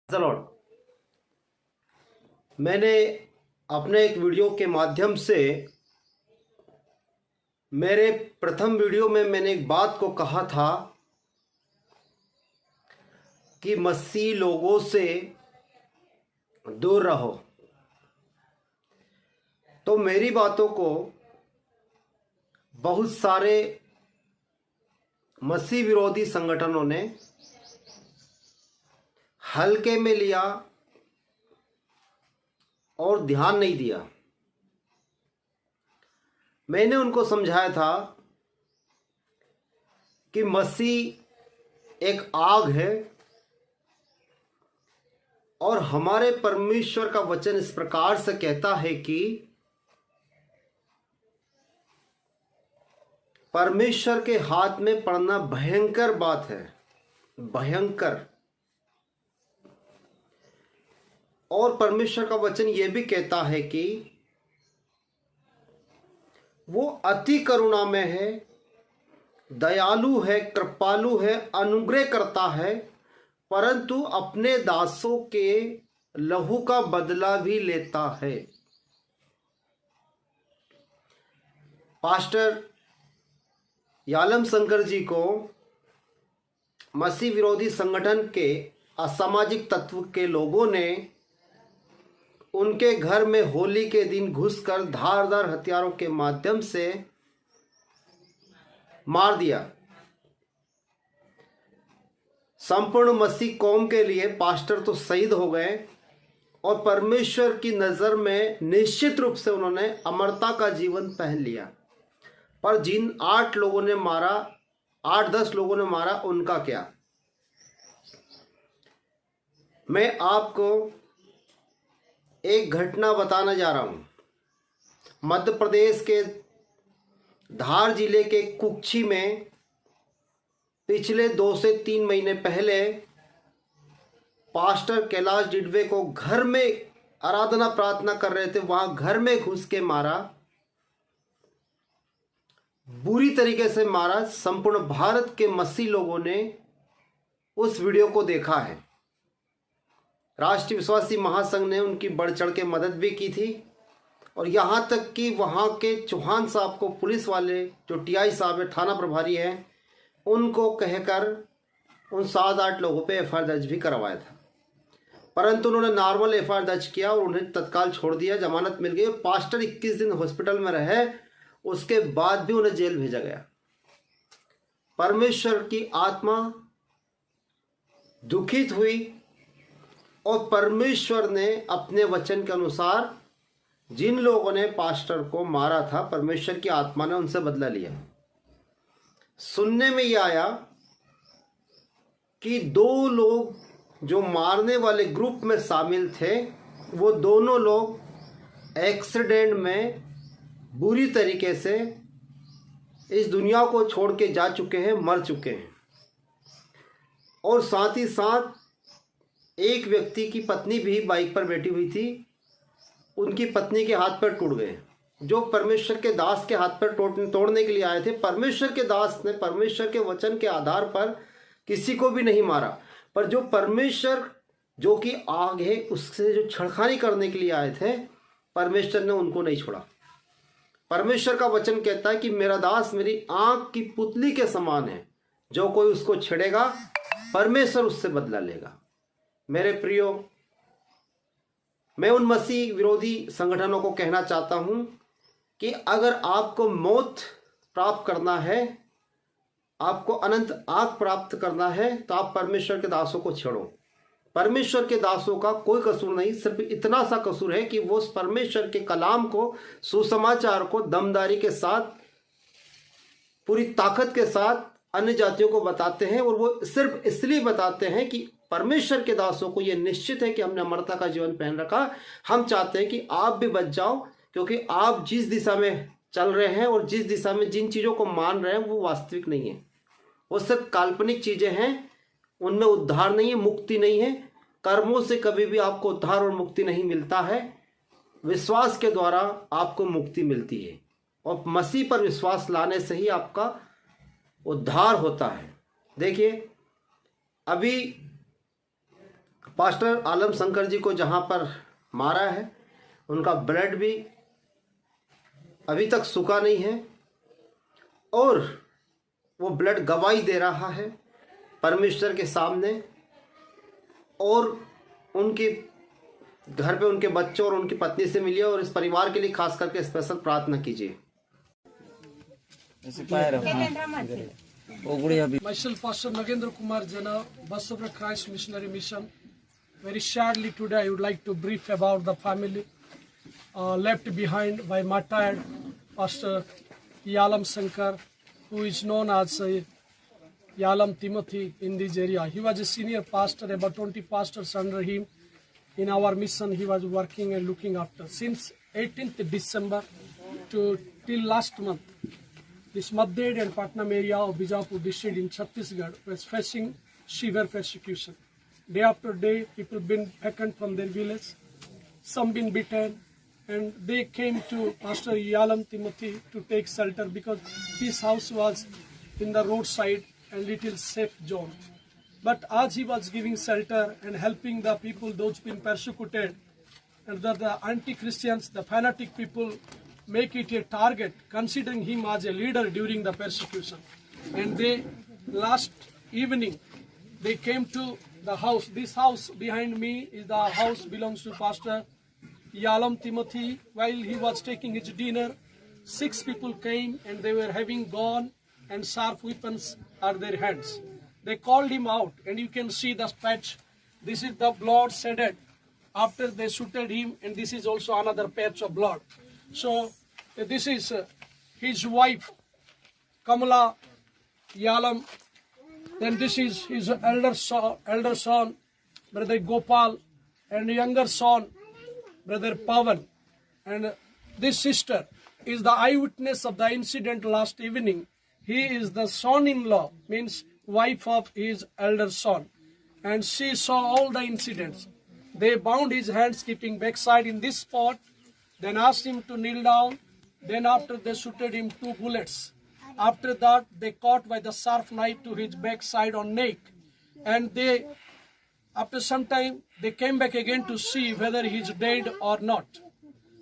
Lord, मैंने अपने एक वीडियो के माध्यम से मेरे प्रथम वीडियो में मैंने एक बात को कहा था कि मसीही लोगों से दूर रहो। तो मेरी बातों को बहुत सारे मसीह विरोधी संगठनों ने हल्के में लिया और ध्यान नहीं दिया। मैंने उनको समझाया था कि मसीह एक आग है और हमारे परमेश्वर का वचन इस प्रकार से कहता है कि परमेश्वर के हाथ में पड़ना भयंकर बात है, भयंकर। और परमेश्वर का वचन यह भी कहता है कि वो अति करुणा में है, दयालु है, कृपालु है, अनुग्रह करता है, परंतु अपने दासों के लहू का बदला भी लेता है। पास्टर यालम शंकर जी को मसीह विरोधी संगठन के असामाजिक तत्व के लोगों ने उनके घर में होली के दिन घुसकर धारदार हथियारों के माध्यम से मार दिया। संपूर्ण मसीह कौम के लिए पास्टर तो शहीद हो गए और परमेश्वर की नज़र में निश्चित रूप से उन्होंने अमरता का जीवन पहन लिया। पर जिन 8 लोगों ने मारा, 8-10 लोगों ने मारा, उनका क्या? मैं आपको एक घटना बताना जा रहा हूं। मध्य प्रदेश के धार जिले के कुक्षी में पिछले 2 से 3 महीने पहले पास्टर कैलाश डिडवे को घर में आराधना प्रार्थना कर रहे थे, वहां घर में घुस के मारा, बुरी तरीके से मारा। संपूर्ण भारत के मसीह लोगों ने उस वीडियो को देखा है। राष्ट्रीय विश्वासी महासंघ ने उनकी बढ़ चढ़ के मदद भी की थी और यहाँ तक कि वहाँ के चौहान साहब को पुलिस वाले, जो टीआई साहब है, थाना प्रभारी हैं, उनको कहकर उन 7-8 लोगों पे एफआईआर दर्ज भी करवाया था। परंतु उन्होंने नॉर्मल एफआईआर दर्ज किया और उन्हें तत्काल छोड़ दिया, जमानत मिल गई। पास्टर 21 दिन हॉस्पिटल में रहे, उसके बाद भी उन्हें जेल भेजा गया। परमेश्वर की आत्मा दुखित हुई और परमेश्वर ने अपने वचन के अनुसार जिन लोगों ने पास्टर को मारा था, परमेश्वर की आत्मा ने उनसे बदला लिया। सुनने में यह आया कि 2 लोग जो मारने वाले ग्रुप में शामिल थे, वो दोनों लोग एक्सीडेंट में बुरी तरीके से इस दुनिया को छोड़ के जा चुके हैं, मर चुके हैं। और साथ ही साथ एक व्यक्ति की पत्नी भी बाइक पर बैठी हुई थी, उनकी पत्नी के हाथ पैर टूट गए। जो परमेश्वर के दास के हाथ पैर तोड़ने के लिए आए थे, परमेश्वर के दास ने परमेश्वर के वचन के आधार पर किसी को भी नहीं मारा, पर जो परमेश्वर जो कि आग है उससे जो छड़खानी करने के लिए आए थे, परमेश्वर ने उनको नहीं छोड़ा। परमेश्वर का वचन कहता है कि मेरा दास मेरी आंख की पुतली के समान है, जो कोई उसको छेड़ेगा परमेश्वर उससे बदला लेगा। मेरे प्रियो, मैं उन मसीह विरोधी संगठनों को कहना चाहता हूं कि अगर आपको मौत प्राप्त करना है, आपको अनंत आग प्राप्त करना है, तो आप परमेश्वर के दासों को छेड़ो। परमेश्वर के दासों का कोई कसूर नहीं, सिर्फ इतना सा कसूर है कि वो परमेश्वर के कलाम को, सुसमाचार को दमदारी के साथ, पूरी ताकत के साथ अन्य जातियों को बताते हैं। और वो सिर्फ इसलिए बताते हैं कि परमेश्वर के दासों को यह निश्चित है कि हमने अमरता का जीवन पहन रखा। हम चाहते हैं कि आप भी बच जाओ, क्योंकि आप जिस दिशा में चल रहे हैं और जिस दिशा में जिन चीज़ों को मान रहे हैं वो वास्तविक नहीं है, वो सिर्फ काल्पनिक चीज़ें हैं, उनमें उद्धार नहीं है, मुक्ति नहीं है। कर्मों से कभी भी आपको उद्धार और मुक्ति नहीं मिलता है, विश्वास के द्वारा आपको मुक्ति मिलती है और मसीह पर विश्वास लाने से ही आपका उद्धार होता है। देखिए, अभी पास्टर आलम शंकर जी को जहाँ पर मारा है उनका ब्लड भी अभी तक सूखा नहीं है और वो ब्लड गवाही दे रहा है परमेश्वर के सामने, और उनके घर पे उनके बच्चों और उनकी पत्नी से मिलिए और इस परिवार के लिए खास करके स्पेशल प्रार्थना कीजिए। Myself, Pastor Nagendra Kumar Jana, Bus of Christ Missionary Mission. Very sadly today I would like to brief about the family left behind by martyred Pastor Yalam Shankar, who is known as Yalam Timothy in this area. He was a senior pastor, about 20 pastors under him. In our mission he was working and looking after. Since 18th December till last month, this Madhed and Patnam area of Bijapur district in Chhattisgarh was facing severe persecution. Day after day, people been vacant from their village, some been beaten, and they came to Pastor Yalam Timothy to take shelter because his house was in the roadside and little safe zone. But as he was giving shelter and helping the people, those been persecuted, and the anti-Christians, the fanatic people, make it a target, considering him as a leader during the persecution. And they, last evening, they came to the house. This house behind me is the house belongs to Pastor Yalam Timothy. While he was taking his dinner, 6 people came and they were having gun and sharp weapons at their hands. They called him out, and you can see the patch. This is the blood shedded after they shooted him, and this is also another patch of blood. So this is his wife, Kamala Yalam. Then this is his elder son, Brother Gopal, and younger son, Brother Pavan. And this sister is the eyewitness of the incident last evening. He is the son-in-law, means wife of his elder son. And she saw all the incidents. They bound his hands, keeping backside in this spot, then asked him to kneel down. Then after they shooted him 2 bullets. After that, they caught by the sharp knife to his backside or neck. And they, after some time, they came back again to see whether he is dead or not.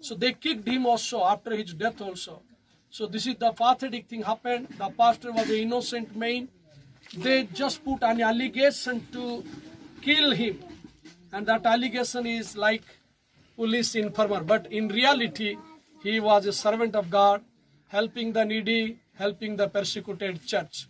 So they kicked him also after his death also. So this is the pathetic thing happened. The pastor was an innocent man. They just put an allegation to kill him. And that allegation is like police informer. But in reality, he was a servant of God, helping the needy, helping the persecuted church.